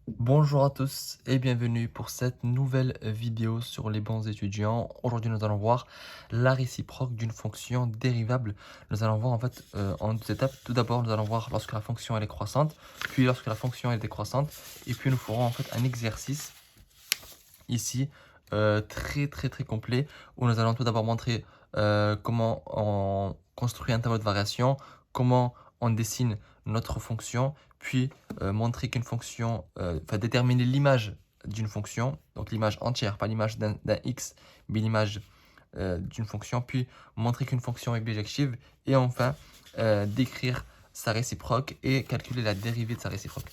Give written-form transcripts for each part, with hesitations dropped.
Bonjour à tous et bienvenue pour cette nouvelle vidéo sur les bons étudiants. Aujourd'hui, nous allons voir la réciproque d'une fonction dérivable. Nous allons voir en fait en deux étapes. Tout d'abord, nous allons voir lorsque la fonction elle est croissante, puis lorsque la fonction est décroissante, et puis nous ferons en fait un exercice ici très complet où nous allons tout d'abord montrer comment on construit un tableau de variation, comment on dessine notre fonction, puis montrer qu'une fonction, déterminer l'image d'une fonction, donc l'image entière, pas l'image d'un x, mais l'image d'une fonction, puis montrer qu'une fonction est bijective, et enfin décrire sa réciproque et calculer la dérivée de sa réciproque.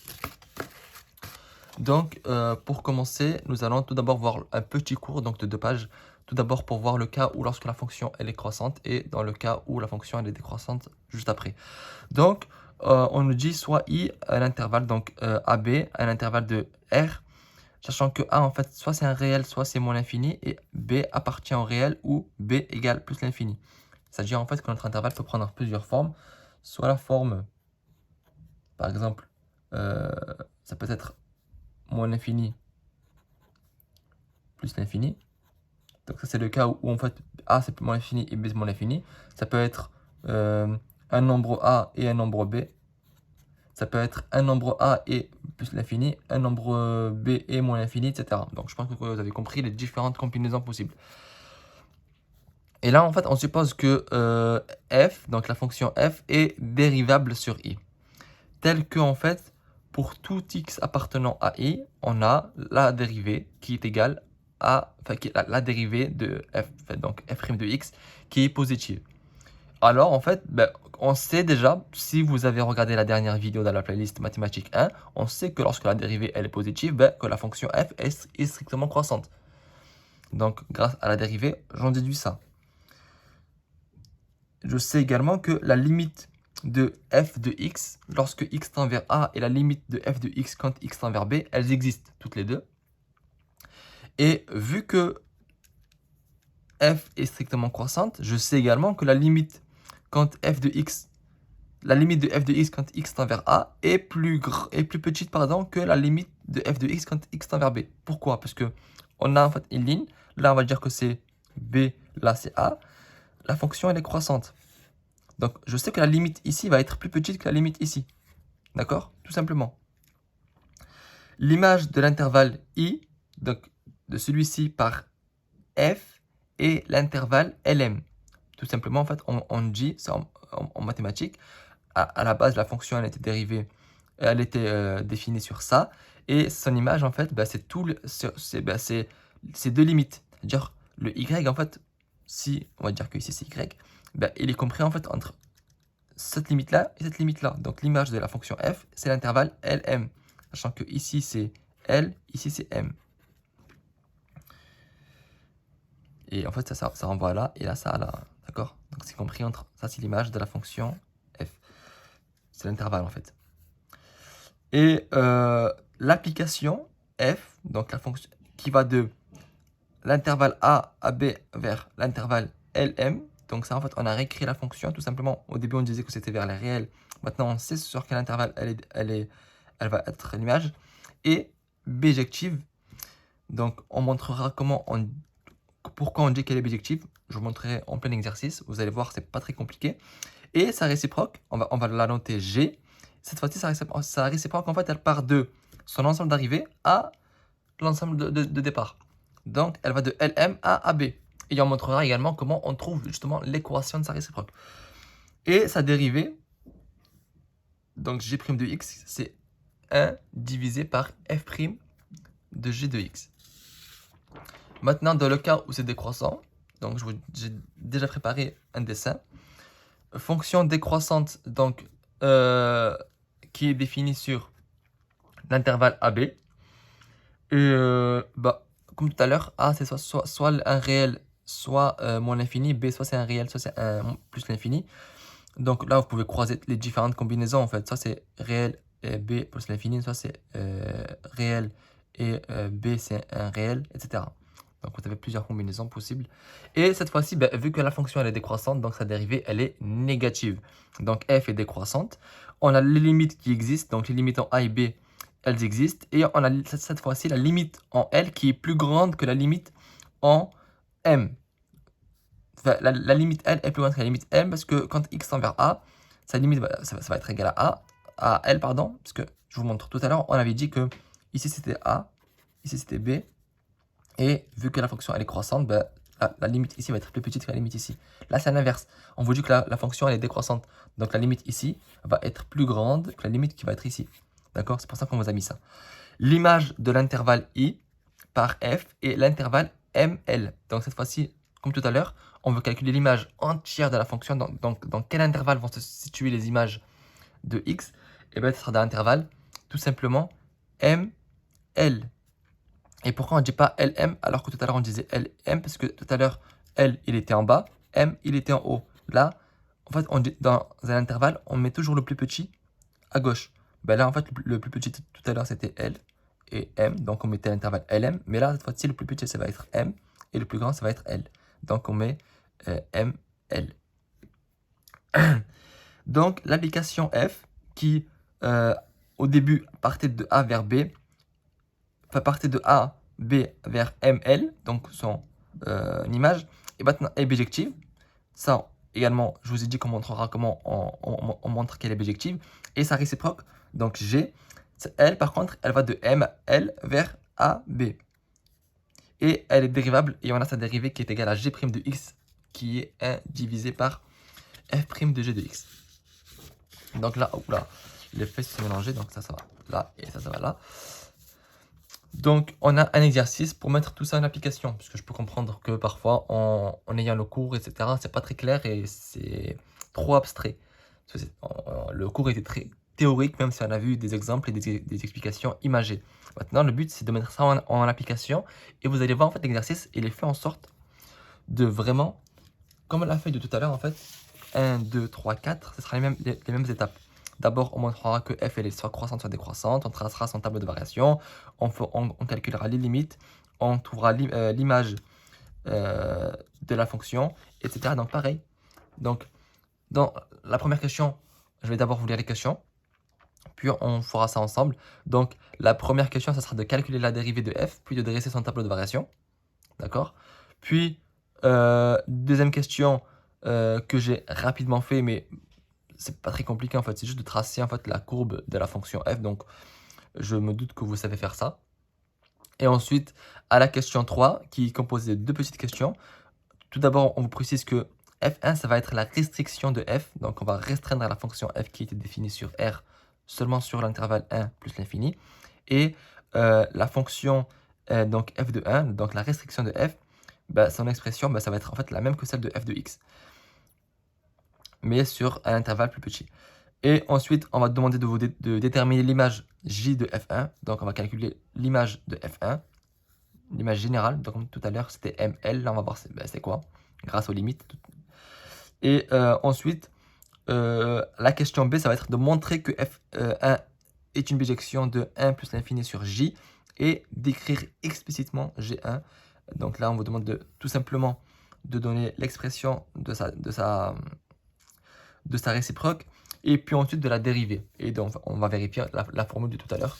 Donc, pour commencer, nous allons tout d'abord voir un petit cours donc de 2 pages. Tout d'abord pour voir le cas où lorsque la fonction elle est croissante et dans le cas où la fonction elle est décroissante juste après. Donc, on nous dit soit i à l'intervalle donc AB à l'intervalle de R, sachant que A en fait soit c'est un réel soit c'est moins l'infini et B appartient au réel ou B égale plus l'infini. C'est-à-dire en fait que notre intervalle peut prendre plusieurs formes, soit la forme par exemple ça peut être moins l'infini plus l'infini. Donc ça c'est le cas où en fait A c'est moins l'infini et B c'est moins l'infini. Ça peut être un nombre A et un nombre B. Ça peut être un nombre A et plus l'infini, un nombre B et moins l'infini, etc. Donc je pense que vous avez compris les différentes combinaisons possibles. Et là en fait on suppose que f, donc la fonction f, est dérivable sur i. Tel que en fait pour tout x appartenant à i, on a la dérivée qui est égale à, la dérivée de f, donc f' de x, qui est positive. Alors en fait, on sait déjà, si vous avez regardé la dernière vidéo dans la playlist mathématiques 1, on sait que lorsque la dérivée elle est positive, que la fonction f est strictement croissante. Donc grâce à la dérivée, j'en déduis ça. Je sais également que la limite de f de x, lorsque x tend vers a, et la limite de f de x quand x tend vers b, elles existent toutes les deux. Et vu que f est strictement croissante, je sais également que la limite quand f de x, la limite de f de x quand x tend vers a est plus petite que la limite de f de x quand x tend vers b. Pourquoi? Parce que on a en fait une ligne, là on va dire que c'est b, là c'est a. La fonction elle est croissante. Donc je sais que la limite ici va être plus petite que la limite ici. D'accord? Tout simplement. L'image de l'intervalle i, donc de celui-ci par f, et l'intervalle lm. Tout simplement, en fait, on dit, c'est en mathématiques, à la base, la fonction, elle était dérivée, elle était définie sur ça, et son image, en fait, c'est deux limites. C'est-à-dire, le y, en fait, si, on va dire que ici c'est y, il est compris, en fait, entre cette limite-là et cette limite-là. Donc, l'image de la fonction f, c'est l'intervalle lm. Sachant que ici, c'est L, ici, c'est M. Et en fait, ça renvoie à là, et là, ça à là. D'accord? Donc, c'est compris entre... Ça, c'est l'image de la fonction f. C'est l'intervalle, en fait. Et l'application f, donc la fonction qui va de l'intervalle a à b vers l'intervalle lm. Donc ça, en fait, on a réécrit la fonction. Tout simplement, au début, on disait que c'était vers les réels. Maintenant, on sait sur quel intervalle elle va être l'image. Et bijective. Donc, on montrera pourquoi on dit qu'elle est bijective. Je vous montrerai en plein exercice. Vous allez voir, c'est pas très compliqué. Et sa réciproque, on va la noter G. Cette fois-ci, sa réciproque, en fait, elle part de son ensemble d'arrivée à l'ensemble de départ. Donc, elle va de LM à AB. Et on montrera également comment on trouve justement l'équation de sa réciproque. Et sa dérivée, donc G' de x, c'est 1 divisé par f' de G de x. Maintenant, dans le cas où c'est décroissant, donc j'ai déjà préparé un dessin. Fonction décroissante, donc, qui est définie sur l'intervalle AB. Et comme tout à l'heure, A c'est soit un réel, soit moins l'infini. B soit c'est un réel, soit c'est un plus l'infini. Donc là, vous pouvez croiser les différentes combinaisons en fait. Soit c'est réel et B plus l'infini, soit c'est réel et B c'est un réel, etc. Donc vous avez plusieurs combinaisons possibles. Et cette fois-ci, vu que la fonction elle est décroissante, donc sa dérivée elle est négative. Donc f est décroissante. On a les limites qui existent, donc les limites en a et b elles existent. Et on a cette fois-ci la limite en L qui est plus grande que la limite en M. Enfin, la limite L est plus grande que la limite M parce que quand x tend vers A, sa limite ça va être égal à L, pardon, parce que je vous montre tout à l'heure, on avait dit que ici c'était A, ici c'était B, et vu que la fonction elle est croissante, ben, la limite ici va être plus petite que la limite ici. Là c'est l'inverse, on vous dit que la fonction elle est décroissante, donc la limite ici va être plus grande que la limite qui va être ici. D'accord? C'est pour ça qu'on vous a mis ça. L'image de l'intervalle I par F et l'intervalle ML. Donc cette fois-ci, comme tout à l'heure, on veut calculer l'image entière de la fonction. Donc dans quel intervalle vont se situer les images de x? Et bien, ce sera dans l'intervalle tout simplement ML. Et pourquoi on ne dit pas LM alors que tout à l'heure on disait LM? Parce que tout à l'heure, L il était en bas, M il était en haut. Là, en fait, dans un intervalle, on met toujours le plus petit à gauche. Ben là, en fait, le plus petit tout à l'heure c'était L et M, donc on mettait l'intervalle LM. Mais là, cette fois-ci, le plus petit ça va être M et le plus grand ça va être L. Donc on met ML. Donc l'application F qui au début partait de A vers B, enfin partait de A, B vers ML, donc son image, et maintenant est bijective. Ça également, je vous ai dit qu'on montrera comment on montre qu'elle est bijective. Et sa réciproque, donc G, elle par contre, elle va de ML vers AB. Et elle est dérivable, et on a sa dérivée qui est égale à G' de X, qui est 1 divisé par F' de G de X. Donc là, hop là, les faits se sont mélangés, donc ça va là, et ça va là. Donc, on a un exercice pour mettre tout ça en application, puisque je peux comprendre que parfois, en ayant le cours, etc., c'est pas très clair et c'est trop abstrait. Le cours était très théorique, même si on a vu des exemples et des explications imagées. Maintenant, le but, c'est de mettre ça en application, et vous allez voir, en fait, l'exercice, il est fait en sorte de vraiment, comme la feuille de tout à l'heure, en fait, 1, 2, 3, 4, ce sera les mêmes étapes. D'abord, on montrera que f elle est soit croissante soit décroissante, on tracera son tableau de variation, on calculera les limites, on trouvera l'image de la fonction, etc. Donc pareil. Donc dans la première question, je vais d'abord vous lire les questions, puis on fera ça ensemble. Donc la première question, ça sera de calculer la dérivée de f, puis de dresser son tableau de variation. D'accord? Puis deuxième question que j'ai rapidement fait, mais c'est pas très compliqué en fait, c'est juste de tracer en fait la courbe de la fonction f, donc je me doute que vous savez faire ça. Et ensuite, à la question 3, qui est composée de deux petites questions, tout d'abord, on vous précise que f1, ça va être la restriction de f, donc on va restreindre la fonction f qui était définie sur R seulement sur l'intervalle 1 plus l'infini, et la fonction donc f de 1, donc la restriction de f, bah, son expression, bah, ça va être en fait la même que celle de f de x, mais sur un intervalle plus petit. Et ensuite, on va demander de déterminer l'image J de F1. Donc, on va calculer l'image de F1, l'image générale. Donc, comme tout à l'heure, c'était ML. Là, on va voir c'est quoi, grâce aux limites. Et ensuite, la question B, ça va être de montrer que F1 est une bijection de 1 plus l'infini sur J et d'écrire explicitement G1. Donc là, on vous demande tout simplement de donner l'expression de sa réciproque, et puis ensuite de la dérivée. Et donc, on va vérifier la formule de tout à l'heure.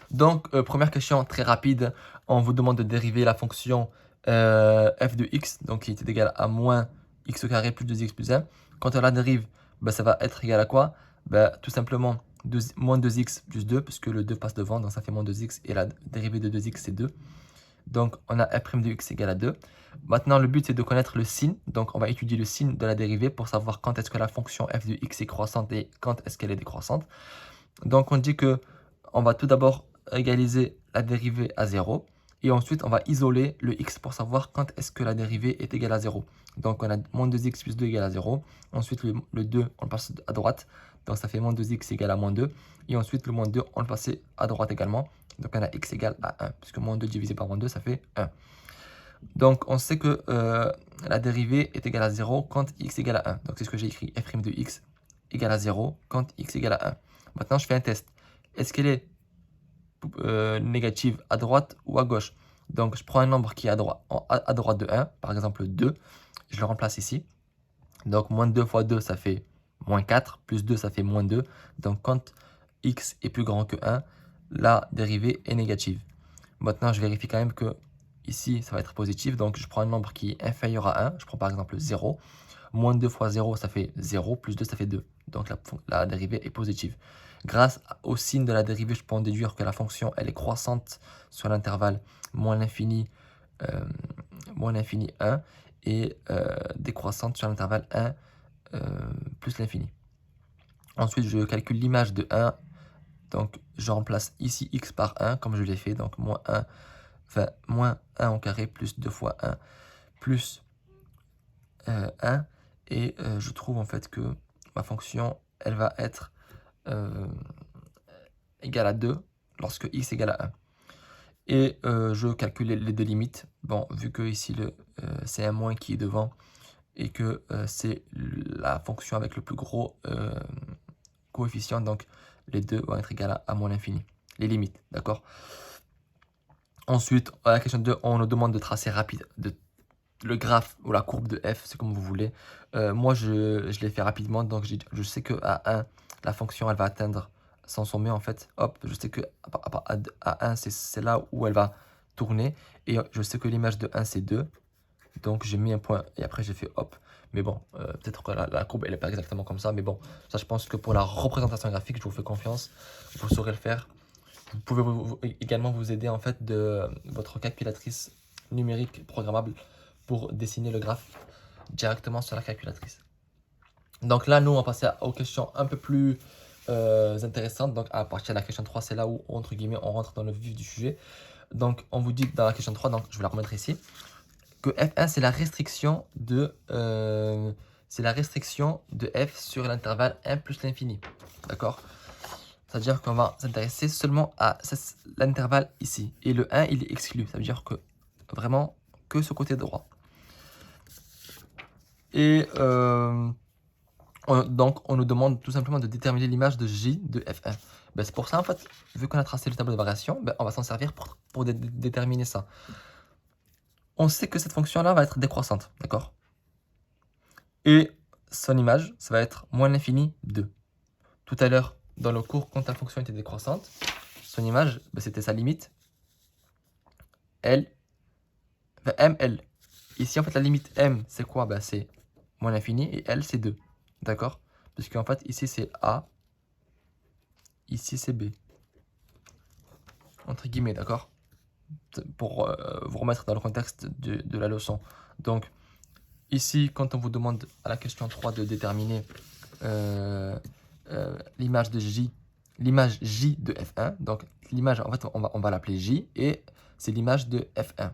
Donc, première question très rapide, on vous demande de dériver la fonction f de x, donc qui est égale à moins x au carré plus 2x plus 1. Quand on la dérive, bah, ça va être égal à quoi? Bah, tout simplement moins 2x plus 2, puisque le 2 passe devant, donc ça fait moins 2x, et la dérivée de 2x, c'est 2. Donc, on a f' de x égale à 2. Maintenant, le but, c'est de connaître le signe. Donc, on va étudier le signe de la dérivée pour savoir quand est-ce que la fonction f de x est croissante et quand est-ce qu'elle est décroissante. Donc, on dit que on va tout d'abord égaliser la dérivée à 0. Et ensuite, on va isoler le x pour savoir quand est-ce que la dérivée est égale à 0. Donc, on a moins 2x plus 2 égale à 0. Ensuite, le 2, on le passe à droite. Donc, ça fait moins 2x égale à moins 2. Et ensuite, le moins 2, on le passe à droite également. Donc, on a x égale à 1. Puisque moins 2 divisé par moins 2, ça fait 1. Donc, on sait que la dérivée est égale à 0 quand x égale à 1. Donc, c'est ce que j'ai écrit. f' de x égale à 0 quand x égale à 1. Maintenant, je fais un test. Est-ce qu'elle est négative à droite ou à gauche? Donc, je prends un nombre qui est à droite de 1, par exemple 2. Je le remplace ici. Donc, moins 2 fois 2, ça fait moins 4. Plus 2, ça fait moins 2. Donc, quand x est plus grand que 1, la dérivée est négative. Maintenant, je vérifie quand même que ici, ça va être positif. Donc, je prends un nombre qui est inférieur à 1. Je prends par exemple 0. Moins 2 fois 0, ça fait 0. Plus 2, ça fait 2. Donc, la dérivée est positive. Grâce au signe de la dérivée, je peux en déduire que la fonction, elle est croissante sur l'intervalle moins l'infini 1 et décroissante sur l'intervalle 1 plus l'infini. Ensuite, je calcule l'image de 1. Donc, je remplace ici x par 1, comme je l'ai fait. Donc, moins 1 au carré plus 2 fois 1 plus 1. Et je trouve en fait que ma fonction, elle va être égale à 2 lorsque x égale à 1. Et je calcule les deux limites. Bon, vu que ici, c'est un moins qui est devant et que c'est la fonction avec le plus gros coefficient, donc les deux vont être égales à moins l'infini. Les limites, d'accord? Ensuite, à la question 2, on nous demande de tracer le graphe ou la courbe de f, c'est comme vous voulez. Moi, je l'ai fait rapidement, donc je sais qu'à 1, la fonction, elle va atteindre son sommet, en fait. Hop, je sais qu'à 1, c'est là où elle va tourner. Et je sais que l'image de 1, c'est 2. Donc, j'ai mis un point et après, j'ai fait hop. Mais bon, peut-être que la courbe, elle n'est pas exactement comme ça. Mais bon, ça, je pense que pour la représentation graphique, je vous fais confiance. Vous saurez le faire. Vous pouvez également vous aider en fait de votre calculatrice numérique programmable pour dessiner le graphe directement sur la calculatrice. Donc là, nous, on va passer aux questions un peu plus intéressantes. Donc à partir de la question 3, c'est là où, entre guillemets, on rentre dans le vif du sujet. Donc on vous dit dans la question 3, donc je vais la remettre ici, que F1, c'est la restriction de f sur l'intervalle 1 plus l'infini. D'accord? C'est-à-dire qu'on va s'intéresser seulement à l'intervalle ici. Et le 1, il est exclu. Ça veut dire que vraiment que ce côté droit. Et donc, on nous demande tout simplement de déterminer l'image de J de F1. Ben, c'est pour ça, en fait, vu qu'on a tracé le tableau de variation, ben, on va s'en servir pour déterminer ça. On sait que cette fonction-là va être décroissante, d'accord? Et son image, ça va être moins l'infini 2. Tout à l'heure, dans le cours, quand la fonction était décroissante, son image, ben, c'était sa limite, ml. Ici, en fait, la limite m, c'est quoi? Ben, c'est moins l'infini et L, c'est 2. D'accord? Puisqu'en fait, ici, c'est A. Ici, c'est B. Entre guillemets, d'accord? Pour vous remettre dans le contexte de la leçon. Donc, ici, quand on vous demande à la question 3 de déterminer l'image de J, l'image J de F1, donc l'image, en fait, on va l'appeler J, et c'est l'image de F1.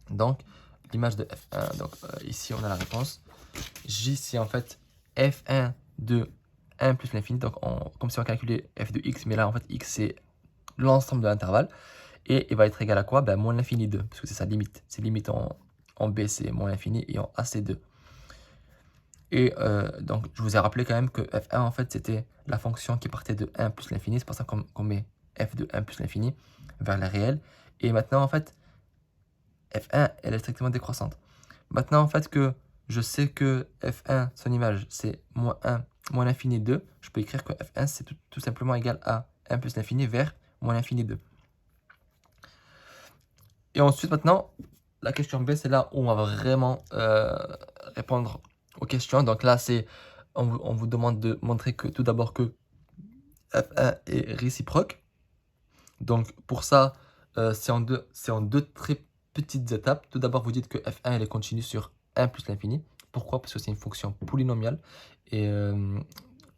Donc, l'image de F1, donc ici, on a la réponse. J, c'est en fait F1 de 1 plus l'infini, donc comme si on calculait f de x, mais là, en fait, x, c'est l'ensemble de l'intervalle. Et il va être égal à quoi? Ben, moins l'infini 2, parce que c'est sa limite. C'est limite en B, c'est moins l'infini, et en A, c'est 2. Et donc, je vous ai rappelé quand même que f1, en fait, c'était la fonction qui partait de 1 plus l'infini. C'est pour ça qu'on met f de 1 plus l'infini vers la réelle. Et maintenant, en fait, f1, elle est strictement décroissante. Maintenant, en fait, que je sais que f1, son image, c'est moins 1, moins l'infini 2, je peux écrire que f1, c'est tout simplement égal à 1 plus l'infini vers moins l'infini 2. Et ensuite, maintenant, la question B, c'est là où on va vraiment répondre aux questions. Donc là, on vous demande de montrer que tout d'abord que f1 est réciproque. Donc pour ça, c'est en deux très petites étapes. Tout d'abord, vous dites que f1 elle est continue sur 1 plus l'infini. Pourquoi? Parce que c'est une fonction polynomiale. Et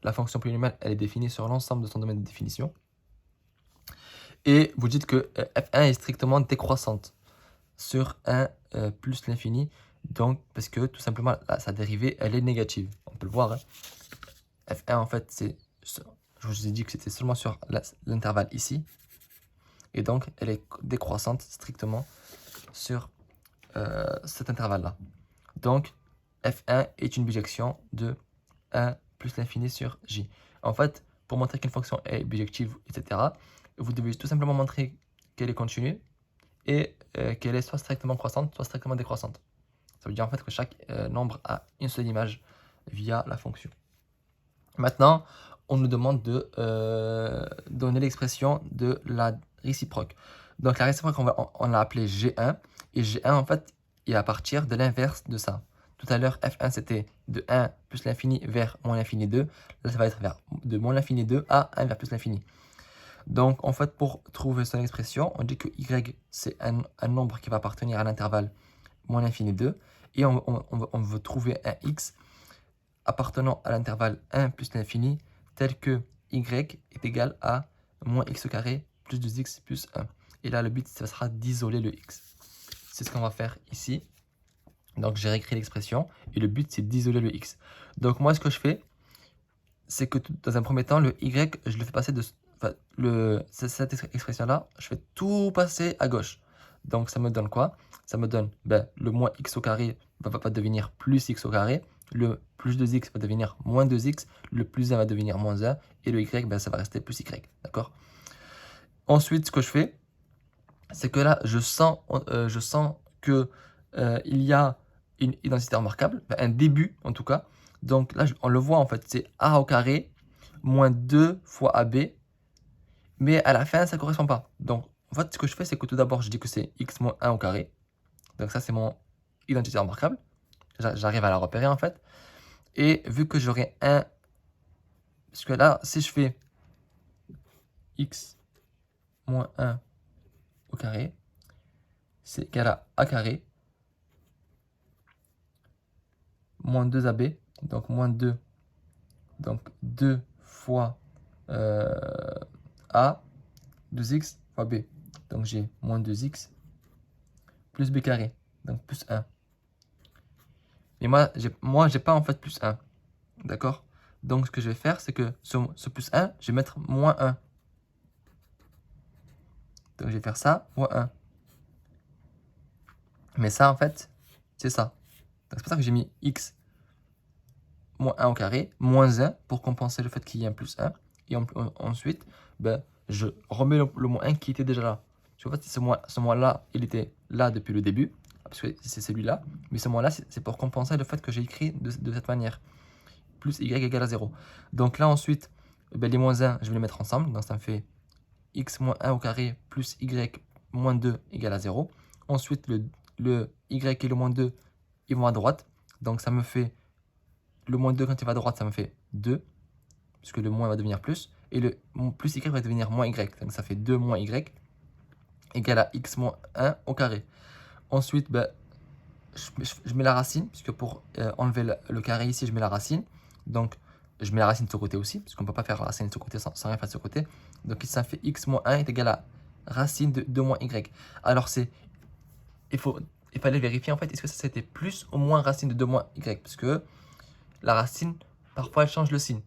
la fonction polynomiale, elle est définie sur l'ensemble de son domaine de définition. Et vous dites que f1 est strictement décroissante sur 1 plus l'infini. Donc, parce que tout simplement, sa dérivée, elle est négative. On peut le voir. Hein. F1, en fait, je vous ai dit que c'était seulement sur l'intervalle ici. Et donc, elle est décroissante strictement sur cet intervalle-là. Donc, F1 est une bijection de 1 plus l'infini sur J. En fait, pour montrer qu'une fonction est bijective, etc., vous devez tout simplement montrer qu'elle est continue et qu'elle est soit strictement croissante, soit strictement décroissante. Ça veut dire en fait que chaque nombre a une seule image via la fonction. Maintenant, on nous demande de donner l'expression de la réciproque. Donc la réciproque, on l'a appelée G1, et G1, en fait, est à partir de l'inverse de ça. Tout à l'heure, F1, c'était de 1 plus l'infini vers moins l'infini 2. Là, ça va être de moins l'infini 2 à 1 vers plus l'infini. Donc, en fait, pour trouver son expression, on dit que y, c'est un nombre qui va appartenir à l'intervalle moins l'infini 2. Et on veut trouver un x appartenant à l'intervalle 1 plus l'infini, tel que y est égal à moins x au carré plus 2x plus 1. Et là, le but, ça sera d'isoler le x. C'est ce qu'on va faire ici. Donc, j'ai réécrit l'expression. Et le but, c'est d'isoler le x. Donc, moi, ce que je fais, c'est que dans un premier temps, le y, je le fais passer de... Enfin, cette expression-là, je fais tout passer à gauche. Donc, ça me donne quoi? Ça me donne le moins x au carré va devenir plus x au carré. Le plus 2x va devenir moins 2x. Le plus 1 va devenir moins 1. Et le y, ça va rester plus y. D'accord? Ensuite, ce que je fais, c'est que là, je sens que il y a une identité remarquable, un début en tout cas. Donc là, on le voit en fait, c'est a au carré moins 2 fois ab, mais à la fin, ça ne correspond pas. Donc en fait, ce que je fais, c'est que tout d'abord, je dis que c'est x moins 1 au carré. Donc ça, c'est mon identité remarquable. J'arrive à la repérer en fait. Et vu que j'aurai un... Parce que là, si je fais x moins 1 au carré, c'est égal à a carré moins 2ab, donc moins 2, donc 2 fois a, 2x fois b. Donc j'ai moins 2x plus b carré, donc plus 1. Mais moi j'ai pas en fait plus 1, d'accord? Donc ce que je vais faire, c'est que ce plus 1, je vais mettre moins 1. Donc je vais faire ça, moins 1. Mais ça en fait, c'est ça. Donc c'est pour ça que j'ai mis x moins 1 au carré, moins 1 pour compenser le fait qu'il y ait un plus 1. Et ensuite, je remets le moins 1 qui était déjà là. Tu vois, ce moins-là, il était là depuis le début, parce que c'est celui-là. Mais ce moins-là, c'est pour compenser le fait que j'ai écrit de cette manière. Plus y égale à 0. Donc là, ensuite, les moins 1, je vais les mettre ensemble. Donc ça me fait x moins 1 au carré plus y moins 2 égale à 0. Ensuite, le y et le moins 2, ils vont à droite. Donc ça me fait... Le moins 2, quand il va à droite, ça me fait 2, puisque le moins va devenir plus. Et le plus y va devenir moins y. Donc ça fait 2 moins y égale à x moins 1 au carré. Ensuite, je mets la racine, puisque pour enlever le carré ici, je mets la racine. Donc, je mets la racine de ce côté aussi, parce qu'on ne peut pas faire la racine de ce côté sans rien faire de ce côté. Donc, ça fait x moins 1 est égal à racine de 2 moins y. Alors, il fallait vérifier, en fait, est-ce que ça c'était plus ou moins racine de 2 moins y, parce que la racine, parfois, elle change le signe.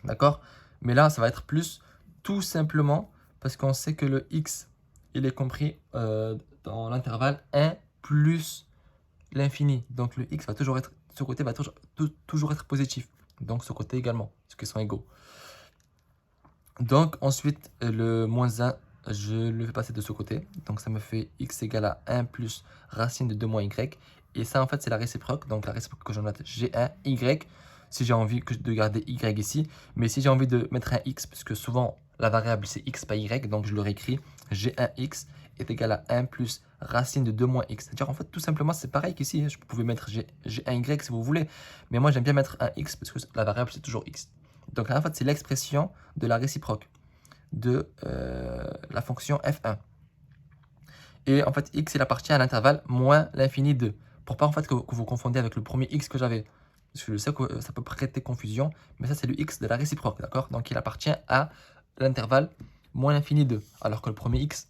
D'accord? Mais là, ça va être plus, tout simplement, parce qu'on sait que le x, il est compris dans l'intervalle 1 plus l'infini. Donc le x va toujours être, ce côté va toujours être positif. Donc ce côté également, parce qu'ils sont égaux. Donc ensuite, le moins 1, je le fais passer de ce côté. Donc ça me fait x égale à 1 plus racine de 2 moins y. Et ça, en fait, c'est la réciproque. Donc la réciproque que je note G1, y. Si j'ai envie de garder y ici. Mais si j'ai envie de mettre un x, parce que souvent, la variable, c'est x pas y. Donc je le réécris. G1x est égal à 1 plus racine de 2 moins x. C'est-à-dire, en fait, tout simplement, c'est pareil qu'ici. Je pouvais mettre G1y si vous voulez. Mais moi, j'aime bien mettre un x, parce que la variable, c'est toujours x. Donc là, en fait, c'est l'expression de la réciproque de la fonction f1. Et en fait, x, il appartient à l'intervalle moins l'infini 2. Pour pas en fait que vous confondiez avec le premier x que j'avais. Parce que je sais que ça peut prêter confusion, mais ça, c'est le x de la réciproque, d'accord? Donc, il appartient à l'intervalle moins l'infini 2. Alors que le premier x,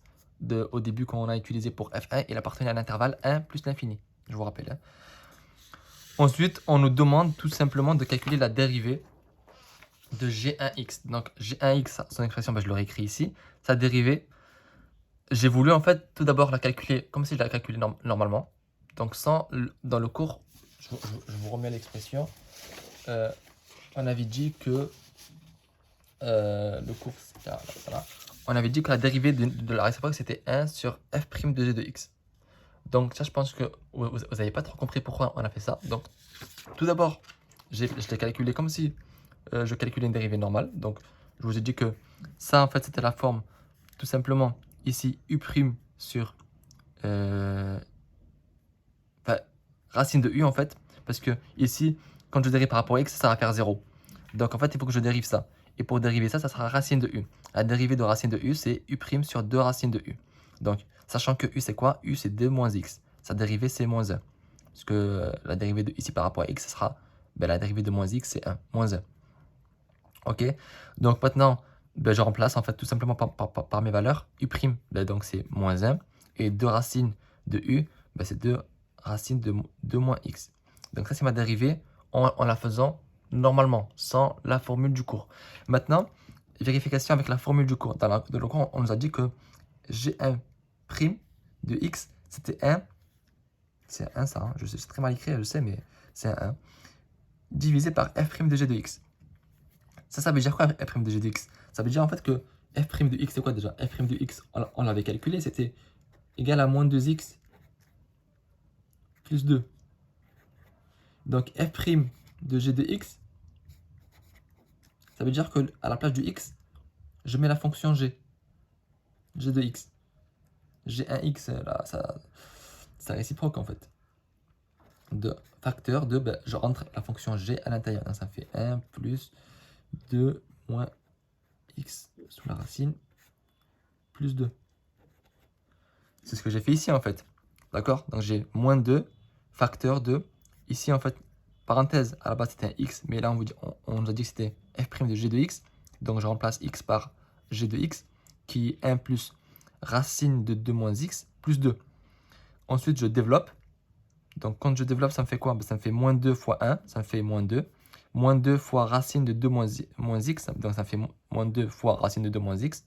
au début, qu'on a utilisé pour f1, il appartenait à l'intervalle 1 plus l'infini. Je vous rappelle. Hein. Ensuite, on nous demande tout simplement de calculer la dérivée de G1x. Donc G1x, son expression, je l'aurais écrit ici. Sa dérivée, j'ai voulu en fait tout d'abord la calculer comme si je la calculais normalement. Donc dans le cours, je vous remets l'expression. On avait dit que le cours, voilà. On avait dit que la dérivée de la réciproque, c'était 1 sur f' de g de x. Donc ça, je pense que vous n'avez pas trop compris pourquoi on a fait ça. Donc tout d'abord, je l'ai calculé comme si je calcule une dérivée normale. Donc, je vous ai dit que ça, en fait, c'était la forme, tout simplement, ici, u' sur racine de u, en fait. Parce que ici, quand je dérive par rapport à x, ça va faire 0. Donc, en fait, il faut que je dérive ça. Et pour dériver ça, ça sera racine de u. La dérivée de racine de u, c'est u' sur 2 racines de u. Donc, sachant que u, c'est quoi? U, c'est 2 moins x. Sa dérivée, c'est moins 1. Parce que la dérivée de ici par rapport à x, ce sera la dérivée de moins x, c'est 1, moins 1. Ok? Donc maintenant, je remplace en fait tout simplement par mes valeurs. U', donc c'est moins 1. Et 2 racines de u, c'est 2 racines de 2 moins x. Donc ça, c'est ma dérivée en la faisant normalement, sans la formule du cours. Maintenant, vérification avec la formule du cours. Dans le cours, on nous a dit que g1' de x, c'était 1. C'est 1 ça, hein. C'est très mal écrit, je sais, mais c'est un 1. Divisé par f' de g de x. Ça veut dire quoi f' de g de x? Ça veut dire en fait que f' de x, c'est quoi déjà? F' de x, on l'avait calculé, c'était égal à moins 2x plus 2. Donc f' de g de x, ça veut dire que à la place du x, je mets la fonction g de x. G1x, là, c'est réciproque en fait. De facteur de, je rentre la fonction g à l'intérieur. Donc ça fait 1 plus 2 moins x sous la racine plus 2. C'est ce que j'ai fait ici en fait. D'accord? Donc j'ai moins 2 facteur de. Ici en fait, parenthèse, à la base c'était un x, mais là on nous a dit que c'était f' de g de x. Donc je remplace x par g de x, qui est 1 plus racine de 2 moins x plus 2. Ensuite je développe. Donc quand je développe, ça me fait quoi? Ça me fait moins 2 fois 1, ça me fait moins 2. Moins 2 fois racine de 2 moins x, donc ça fait moins 2 fois racine de 2 moins x,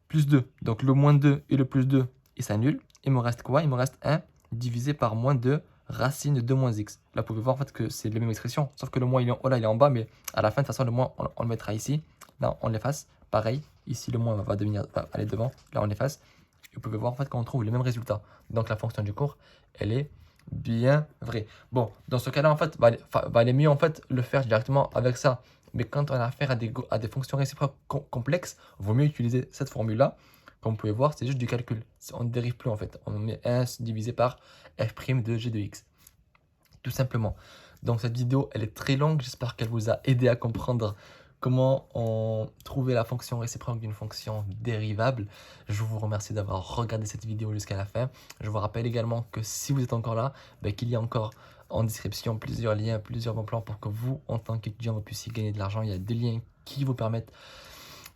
plus 2. Donc le moins 2 et le plus 2, ils s'annulent. Il me reste quoi? Il me reste 1 divisé par moins 2 racine de 2 moins x. Là, vous pouvez voir en fait que c'est la même expression, sauf que le moins il est en haut, là il est en bas, mais à la fin, de toute façon, le moins, on le mettra ici. Là, on l'efface. Pareil, ici, le moins va aller devant. Là, on l'efface. Vous pouvez voir en fait qu'on trouve le même résultat. Donc la fonction du cours, elle est bien vraie. Bon, dans ce cas-là, en fait, va aller mieux en fait le faire directement avec ça. Mais quand on a affaire à des fonctions réciproques complexes, il vaut mieux utiliser cette formule-là. Comme vous pouvez voir, c'est juste du calcul. On ne dérive plus en fait. On met 1 divisé par f' de g de x. Tout simplement. Donc cette vidéo, elle est très longue. J'espère qu'elle vous a aidé à comprendre comment on trouvait la fonction réciproque d'une fonction dérivable. Je vous remercie d'avoir regardé cette vidéo jusqu'à la fin. Je vous rappelle également que si vous êtes encore là, qu'il y a encore en description plusieurs liens, plusieurs bons plans pour que vous, en tant qu'étudiant, vous puissiez gagner de l'argent. Il y a 2 liens qui vous permettent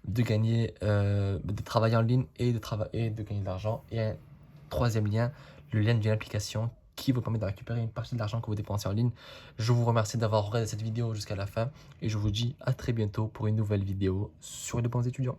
de gagner, de travailler en ligne et de gagner de l'argent. Et un 3e lien, le lien d'une application qui vous permet de récupérer une partie de l'argent que vous dépensez en ligne. Je vous remercie d'avoir regardé cette vidéo jusqu'à la fin et je vous dis à très bientôt pour une nouvelle vidéo sur les bons étudiants.